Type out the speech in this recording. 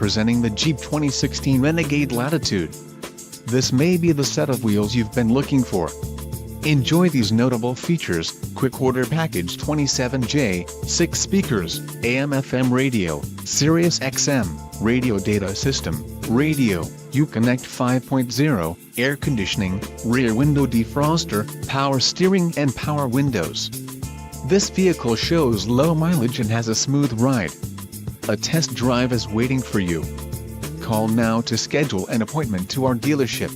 presenting the Jeep 2016 Renegade Latitude. This may be the set of wheels you've been looking for. Enjoy these notable features: quick order package 27J, 6 speakers, AM/FM radio, Sirius XM, radio data system, radio, Uconnect 5.0, air conditioning, rear window defroster, power steering and power windows. This vehicle shows low mileage and has a smooth ride. A test drive is waiting for you. Call now to schedule an appointment to our dealership.